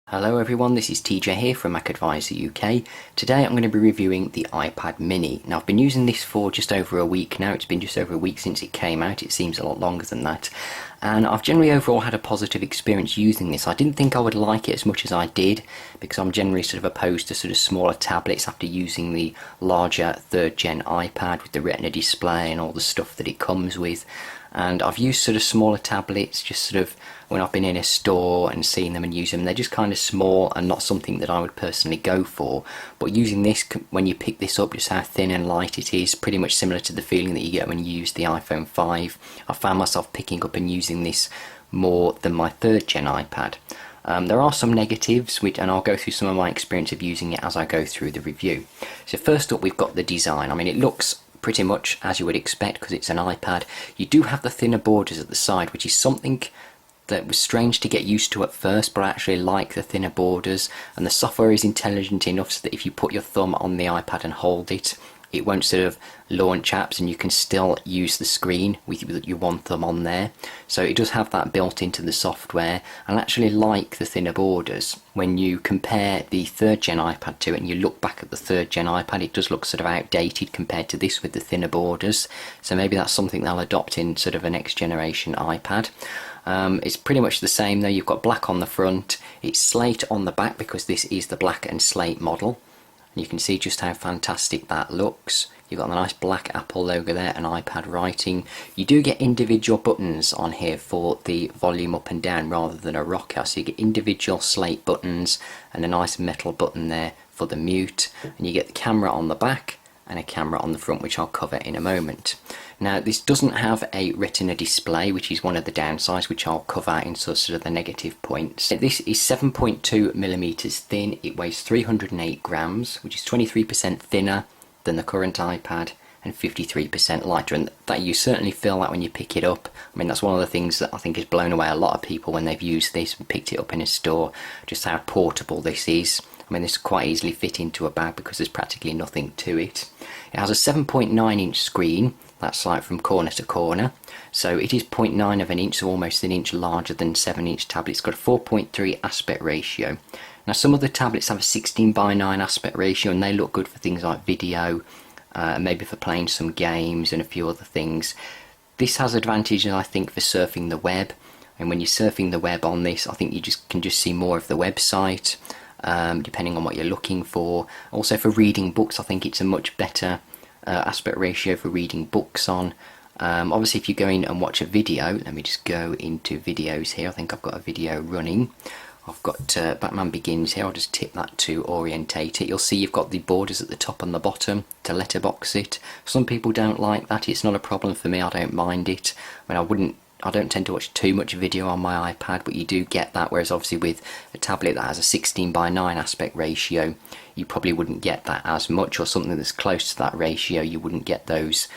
Hello everyone, this is TJ here from Mac Advisor UK. Today I'm going to be reviewing the iPad mini. Now I've been using this for just over a week now. It's been just over a week since it came out. It seems a lot longer than that. And I've generally overall had a positive experience using this. I didn't think I would like it as much as I did because I'm generally sort of opposed to sort of smaller tablets after using the larger 3rd gen iPad with the Retina display and all the stuff that it comes with. And I've used sort of smaller tablets just sort of when I've been in a store and seen them and use them. They're just kind of small and not something that I would personally go for. But using this, when you pick this up, just how thin and light it is, pretty much similar to the feeling that you get when you use the iPhone 5. I found myself picking up and using this more than my 3rd gen iPad. There are some negatives, and I'll go through some of my experience of using it as I go through the review. So first up, we've got the design. I mean, it looks pretty much as you would expect because it's an iPad. You do have the thinner borders at the side, which is something that was strange to get used to at first, but I actually like the thinner borders, and the software is intelligent enough so that if you put your thumb on the iPad and hold it, it won't sort of launch apps and you can still use the screen with your one thumb on there. So it does have that built into the software, and I actually like the thinner borders. When you compare the 3rd gen iPad to it and you look back at the 3rd gen iPad, it does look sort of outdated compared to this with the thinner borders. So maybe that's something they'll adopt in sort of a next generation iPad. It's pretty much the same though. You've got black on the front, it's slate on the back because this is the black and slate model. And you can see just how fantastic that looks. You've got the nice black Apple logo there and iPad writing. You do get individual buttons on here for the volume up and down rather than a rocker. So you get individual slate buttons and a nice metal button there for the mute. And you get the camera on the back and a camera on the front, which I'll cover in a moment. Now this doesn't have a Retina display, which is one of the downsides, which I'll cover in sort of the negative points. This is 7.2mm thin, it weighs 308 grams, which is 23% thinner than the current iPad and 53% lighter, and that you certainly feel that when you pick it up. I mean, that's one of the things that I think has blown away a lot of people when they've used this and picked it up in a store, just how portable this is. I mean, this quite easily fit into a bag because there's practically nothing to it. It has a 7.9-inch screen, that's like from corner to corner. So it is 0.9 of an inch, so almost an inch larger than 7-inch tablet. It's got a 4.3 aspect ratio. Now some of the tablets have a 16:9 aspect ratio and they look good for things like video, maybe for playing some games and a few other things. This has advantages, I think, for surfing the web. And when you're surfing the web on this, I think you can just see more of the website. Depending on what you're looking for. Also for reading books, I think it's a much better aspect ratio for reading books on. Obviously if you go in and watch a video, let me just go into videos here. I think I've got a video running. I've got Batman Begins here. I'll just tip that to orientate it. You'll see you've got the borders at the top and the bottom to letterbox it. Some people don't like that. It's not a problem for me. I don't mind it. I mean, I don't tend to watch too much video on my iPad, but you do get that, whereas obviously with a tablet that has a 16:9 aspect ratio, you probably wouldn't get that as much, or something that's close to that ratio, you wouldn't get those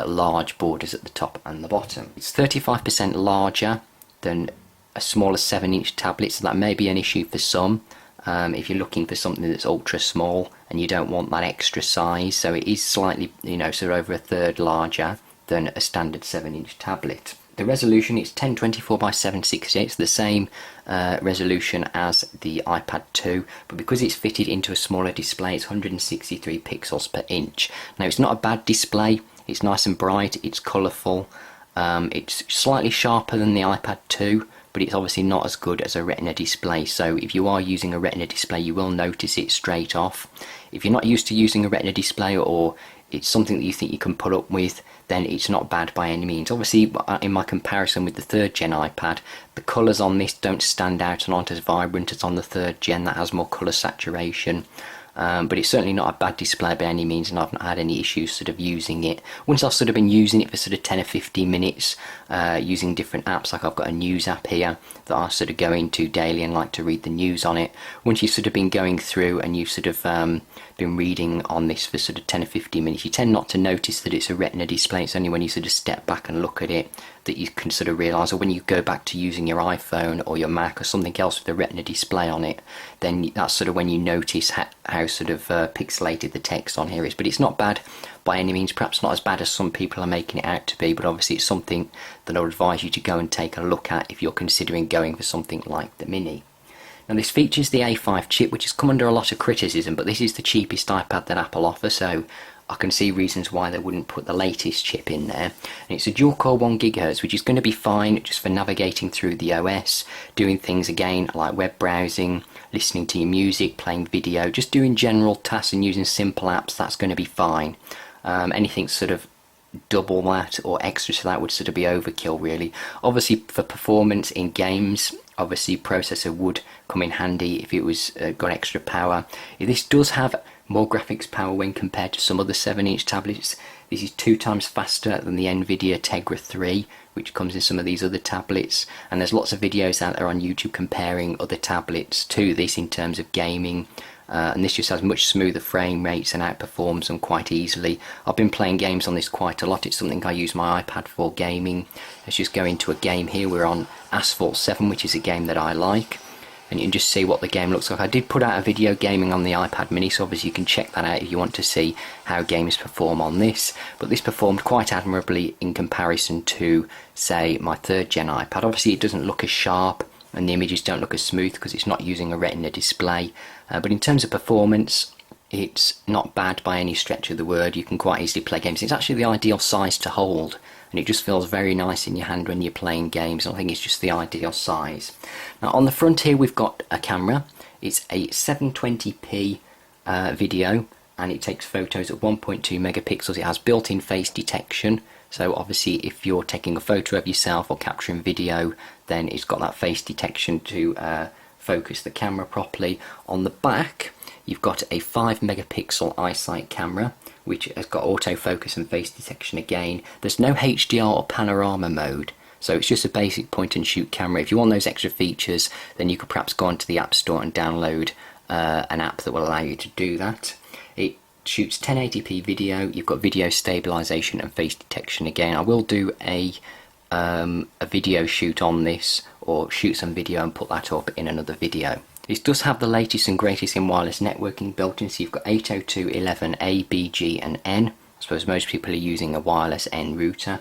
large borders at the top and the bottom. It's 35% larger than a smaller 7-inch tablet, so that may be an issue for some. If you're looking for something that's ultra small and you don't want that extra size, so it is slightly, sort of over a third larger than a standard 7-inch tablet. The resolution is 1024 by 768, so the same resolution as the iPad 2, but because it's fitted into a smaller display, it's 163 pixels per inch. Now it's not a bad display, it's nice and bright, it's colourful, it's slightly sharper than the iPad 2, but it's obviously not as good as a Retina display, so if you are using a Retina display you will notice it straight off. If you're not used to using a Retina display, or it's something that you think you can put up with, then it's not bad by any means. Obviously, in my comparison with the 3rd gen iPad, the colours on this don't stand out and aren't as vibrant as on the 3rd gen. That has more colour saturation. But it's certainly not a bad display by any means, and I've not had any issues sort of using it. Once I've sort of been using it for sort of 10 or 15 minutes, using different apps, like I've got a news app here that I sort of go into daily and like to read the news on it. Once you've sort of been going through and you've sort of been reading on this for sort of 10 or 15 minutes, you tend not to notice that it's a Retina display. It's only when you sort of step back and look at it that you can sort of realise, or when you go back to using your iPhone or your Mac or something else with a Retina display on it, then that's sort of when you notice how sort of pixelated the text on here is. But it's not bad by any means, perhaps not as bad as some people are making it out to be, but obviously it's something that I would advise you to go and take a look at if you're considering going for something like the Mini. Now this features the A5 chip, which has come under a lot of criticism, but this is the cheapest iPad that Apple offer, so I can see reasons why they wouldn't put the latest chip in there. And it's a dual-core 1GHz, which is going to be fine just for navigating through the OS, doing things again like web browsing, listening to your music, playing video, just doing general tasks and using simple apps. That's going to be fine. Anything sort of double that or extra to that would sort of be overkill, really. Obviously for performance in games, obviously processor would come in handy if it was got extra power. This does have more graphics power when compared to some other 7-inch tablets. This is 2 times faster than the Nvidia Tegra 3, which comes in some of these other tablets, and there's lots of videos out there on YouTube comparing other tablets to this in terms of gaming. And this just has much smoother frame rates and outperforms them quite easily. I've been playing games on this quite a lot. It's something I use my iPad for, gaming. Let's just go into a game here. We're on Asphalt 7, which is a game that I like, and you can just see what the game looks like. I did put out a video gaming on the iPad mini, so obviously you can check that out if you want to see how games perform on this, but this performed quite admirably in comparison to, say, my 3rd gen iPad. Obviously it doesn't look as sharp and the images don't look as smooth because it's not using a Retina display, but in terms of performance it's not bad by any stretch of the word. You can quite easily play games. It's actually the ideal size to hold, and it just feels very nice in your hand when you're playing games, and I think it's just the ideal size. Now on the front here we've got a camera. It's a 720p video, and it takes photos at 1.2 megapixels. It has built-in face detection, so obviously if you're taking a photo of yourself or capturing video, then it's got that face detection to focus the camera properly. On the back you've got a 5 megapixel iSight camera, which has got autofocus and face detection again. There's no HDR or panorama mode, so it's just a basic point and shoot camera. If you want those extra features, then you could perhaps go onto the App Store and download an app that will allow you to do that. It shoots 1080p video. You've got video stabilization and face detection again. I will do a video shoot on this, or shoot some video and put that up in another video. This does have the latest and greatest in wireless networking built in, so you've got 802.11a, B, G and N. I suppose most people are using a wireless N router,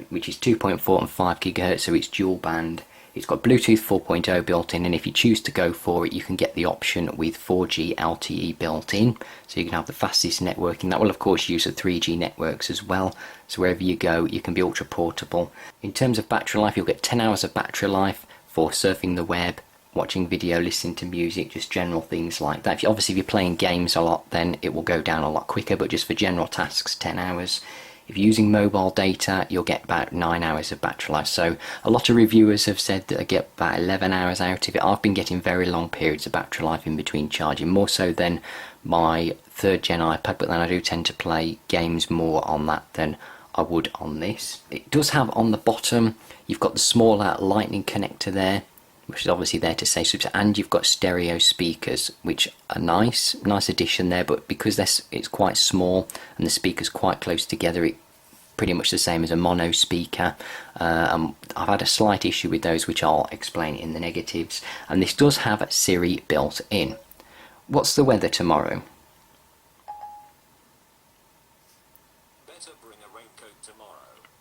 which is 2.4 and 5 GHz, so it's dual band. It's got Bluetooth 4.0 built in, and if you choose to go for it, you can get the option with 4G LTE built in, so you can have the fastest networking. That will of course use the 3G networks as well, so wherever you go you can be ultra portable. In terms of battery life, you'll get 10 hours of battery life for surfing the web, watching video, listening to music, just general things like that. Obviously if you're playing games a lot, then it will go down a lot quicker, but just for general tasks, 10 hours. If you're using mobile data, you'll get about 9 hours of battery life. So a lot of reviewers have said that I get about 11 hours out of it. I've been getting very long periods of battery life in between charging, more so than my 3rd gen iPad, but then I do tend to play games more on that than I would on this. It does have on the bottom, you've got the smaller lightning connector there, which is obviously there to say subs, and you've got stereo speakers, which are nice addition there, but because it's quite small and the speakers quite close together, it's pretty much the same as a mono speaker. I've had a slight issue with those, which I'll explain in the negatives. And this does have Siri built in. What's the weather tomorrow?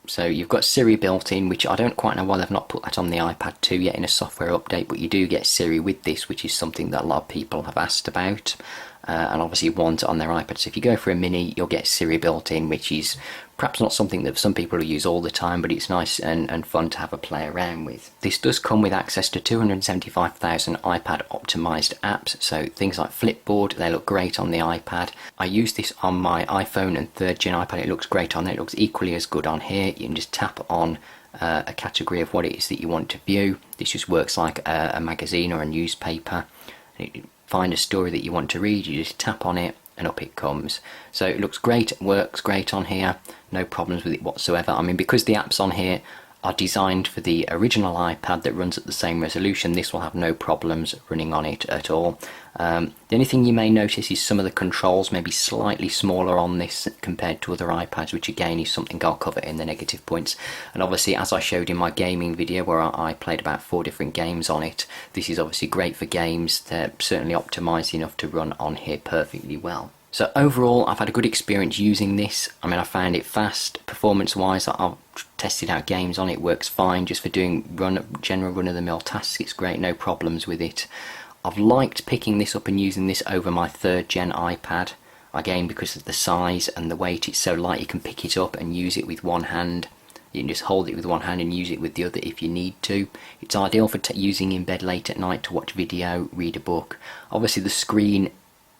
So you've got Siri built in, which I don't quite know why they've not put that on the iPad 2 yet in a software update, but you do get Siri with this, which is something that a lot of people have asked about, and obviously want on their iPad. So if you go for a mini, you'll get Siri built in, which is perhaps not something that some people will use all the time, but it's nice and fun to have a play around with. This does come with access to 275,000 iPad optimized apps, so things like Flipboard, they look great on the iPad. I use this on my iPhone and 3rd gen iPad. It looks great on there. It looks equally as good on here. You can just tap on a category of what it is that you want to view. This just works like a magazine or a newspaper. Find a story that you want to read, you just tap on it and up it comes. So it looks great, it works great on here, no problems with it whatsoever. I mean, because the apps on here are designed for the original iPad that runs at the same resolution, this will have no problems running on it at all. The only thing you may notice is some of the controls may be slightly smaller on this compared to other iPads, which again is something I'll cover in the negative points. And obviously, as I showed in my gaming video where I played about 4 different games on it, this is obviously great for games. They're certainly optimised enough to run on here perfectly well. So overall, I've had a good experience using this. I mean, I found it fast, performance-wise. I've tested out games on it, works fine. Just for doing general run-of-the-mill tasks, it's great, no problems with it. I've liked picking this up and using this over my 3rd gen iPad, again because of the size and the weight. It's so light you can pick it up and use it with one hand. You can just hold it with one hand and use it with the other if you need to. It's ideal for using in bed late at night to watch video, read a book. Obviously the screen,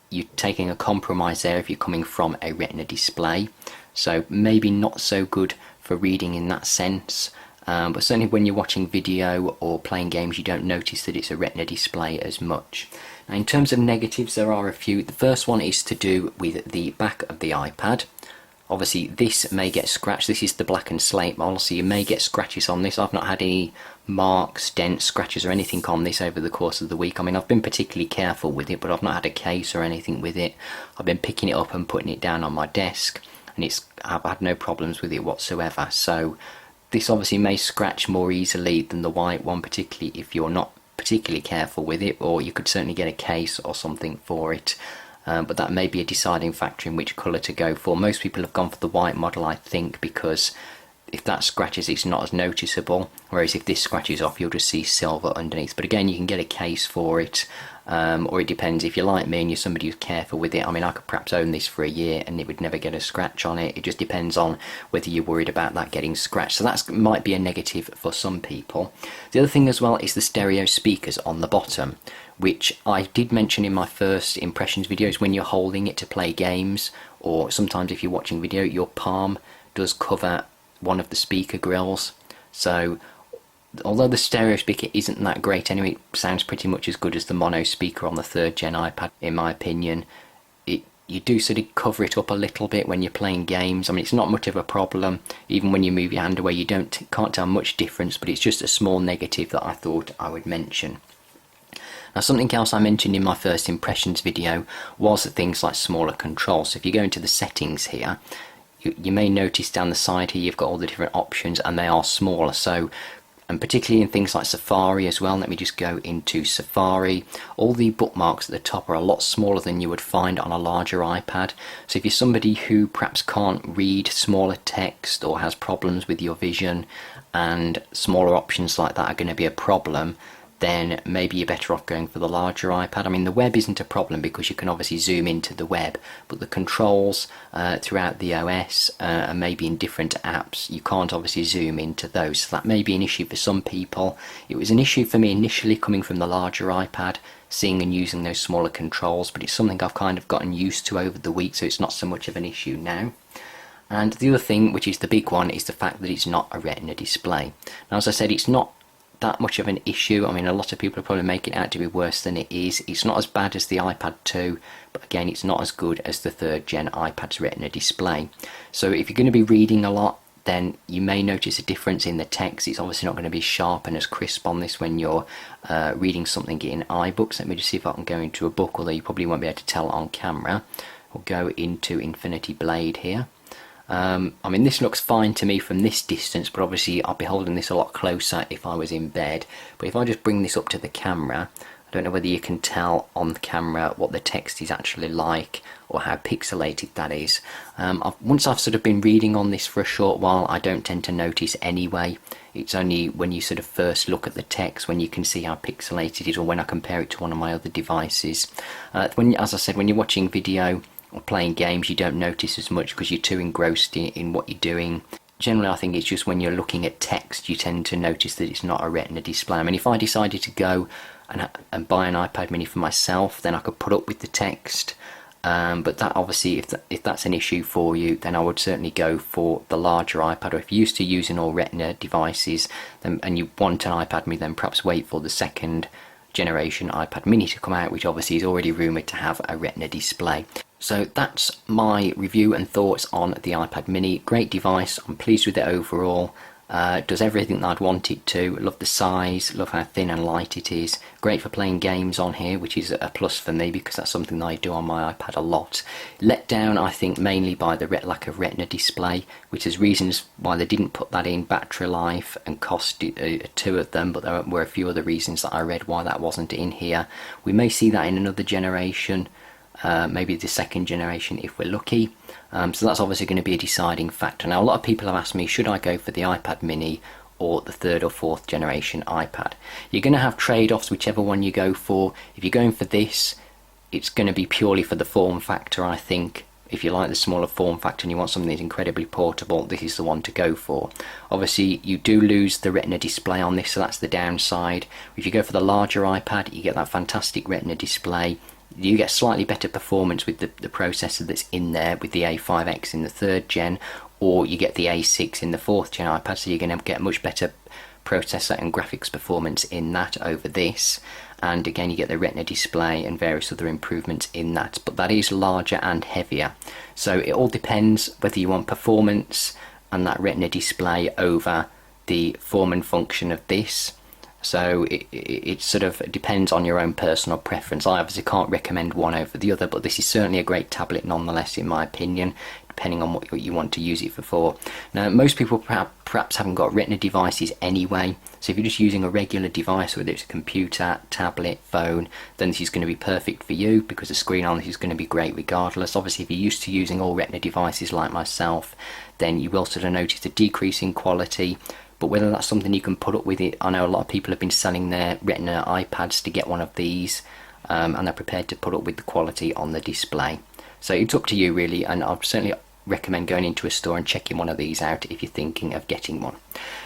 you're taking a compromise there if you're coming from a Retina display, so maybe not so good for reading in that sense. But certainly when you're watching video or playing games, you don't notice that it's a Retina display as much. Now in terms of negatives, there are a few. The first one is to do with the back of the iPad. Obviously this may get scratched. This is the black and slate model, so you may get scratches on this. I've not had any marks, dents, scratches or anything on this over the course of the week. I mean, I've been particularly careful with it, but I've not had a case or anything with it. I've been picking it up and putting it down on my desk, and I've had no problems with it whatsoever. So this obviously may scratch more easily than the white one, particularly if you're not particularly careful with it, or you could certainly get a case or something for it. But that may be a deciding factor in which colour to go for. Most people have gone for the white model, I think, because if that scratches, it's not as noticeable, whereas if this scratches off, you'll just see silver underneath. But again, you can get a case for it, or it depends. If you're like me and you're somebody who's careful with it, I mean, I could perhaps own this for a year and it would never get a scratch on it. It just depends on whether you're worried about that getting scratched. So that might be a negative for some people. The other thing as well is the stereo speakers on the bottom, which I did mention in my first impressions videos. When you're holding it to play games, or sometimes if you're watching video, your palm does cover one of the speaker grills. So although the stereo speaker isn't that great anyway, it sounds pretty much as good as the mono speaker on the 3rd gen iPad in my opinion. You do sort of cover it up a little bit when you're playing games. I mean, it's not much of a problem. Even when you move your hand away, you can't tell much difference, but it's just a small negative that I thought I would mention. Now, something else I mentioned in my first impressions video was things like smaller controls. So if you go into the settings here, you may notice down the side here you've got all the different options and they are smaller. So, and particularly in things like Safari as well. Let me just go into Safari. All the bookmarks at the top are a lot smaller than you would find on a larger iPad. So if you're somebody who perhaps can't read smaller text or has problems with your vision, and smaller options like that are going to be a problem, then maybe you're better off going for the larger iPad. I mean, the web isn't a problem because you can obviously zoom into the web, but the controls throughout the OS and maybe in different apps, you can't obviously zoom into those. So that may be an issue for some people. It was an issue for me initially coming from the larger iPad, seeing and using those smaller controls, but it's something I've kind of gotten used to over the week, so it's not so much of an issue now. And the other thing, which is the big one, is the fact that it's not a Retina display. Now, as I said, it's not that much of an issue. I mean, a lot of people are probably making it out to be worse than it is. It's not as bad as the iPad 2, but again, it's not as good as the 3rd gen iPad's Retina display. So if you're going to be reading a lot, then you may notice a difference in the text. It's obviously not going to be sharp and as crisp on this when you're reading something in iBooks. Let me just see if I can go into a book, although you probably won't be able to tell on camera. We'll go into Infinity Blade here. I mean, this looks fine to me from this distance, but obviously I'll be holding this a lot closer if I was in bed. But if I just bring this up to the camera, I don't know whether you can tell on the camera what the text is actually like or how pixelated that is. Once I've sort of been reading on this for a short while, I don't tend to notice anyway. It's only when you sort of first look at the text when you can see how pixelated it is, or when I compare it to one of my other devices. As I said, when you're watching video or playing games, you don't notice as much because you're too engrossed in what you're doing. Generally, I think it's just when you're looking at text you tend to notice that it's not a Retina display. I mean, if I decided to go and buy an iPad mini for myself, then I could put up with the text, but that obviously, if that's an issue for you, then I would certainly go for the larger iPad. Or if you're used to using all Retina devices and you want an iPad mini, then perhaps wait for the 2nd generation iPad mini to come out, which obviously is already rumoured to have a Retina display. So that's my review and thoughts on the iPad mini. Great device, I'm pleased with it overall. Does everything that I'd want it to. Love the size, love how thin and light it is. Great for playing games on here, which is a plus for me because that's something that I do on my iPad a lot. Let down, I think, mainly by the lack of Retina display, which is reasons why they didn't put that in: battery life and cost, 2 of them, but there were a few other reasons that I read why that wasn't in here. We may see that in another generation, maybe the 2nd generation if we're lucky. So that's obviously going to be a deciding factor. Now, a lot of people have asked me, should I go for the iPad mini or the 3rd or 4th generation iPad. You're going to have trade-offs whichever one you go for. If you're going for this, it's going to be purely for the form factor, I think. If you like the smaller form factor and you want something that's incredibly portable, this is the one to go for. Obviously, you do lose the Retina display on this, so that's the downside. If you go for the larger iPad, you get that fantastic Retina display. You get slightly better performance with the processor that's in there with the A5X in the 3rd gen, or you get the A6 in the 4th gen iPad, so you're going to get much better processor and graphics performance in that over this. And again, you get the Retina display and various other improvements in that, but that is larger and heavier, so it all depends whether you want performance and that Retina display over the form and function of this. So it sort of depends on your own personal preference. I obviously can't recommend one over the other, but this is certainly a great tablet nonetheless, in my opinion, depending on what you want to use it for. Now, most people perhaps haven't got Retina devices anyway, so if you're just using a regular device, whether it's a computer, tablet, phone, then this is going to be perfect for you, because the screen on this is going to be great regardless. Obviously, if you're used to using all Retina devices like myself, then you will sort of notice a decrease in quality. But whether that's something you can put up with it, I know a lot of people have been selling their Retina iPads to get one of these, and they're prepared to put up with the quality on the display. So it's up to you really, and I'll certainly recommend going into a store and checking one of these out if you're thinking of getting one.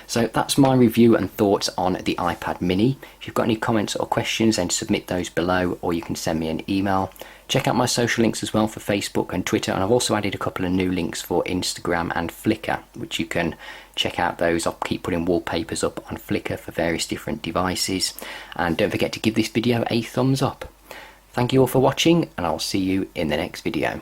So that's my review and thoughts on the iPad mini. If you've got any comments or questions, then submit those below, or you can send me an email. Check out my social links as well for Facebook and Twitter, and I've also added a couple of new links for Instagram and Flickr, which you can check out those. I'll keep putting wallpapers up on Flickr for various different devices. And don't forget to give this video a thumbs up. Thank you all for watching, and I'll see you in the next video.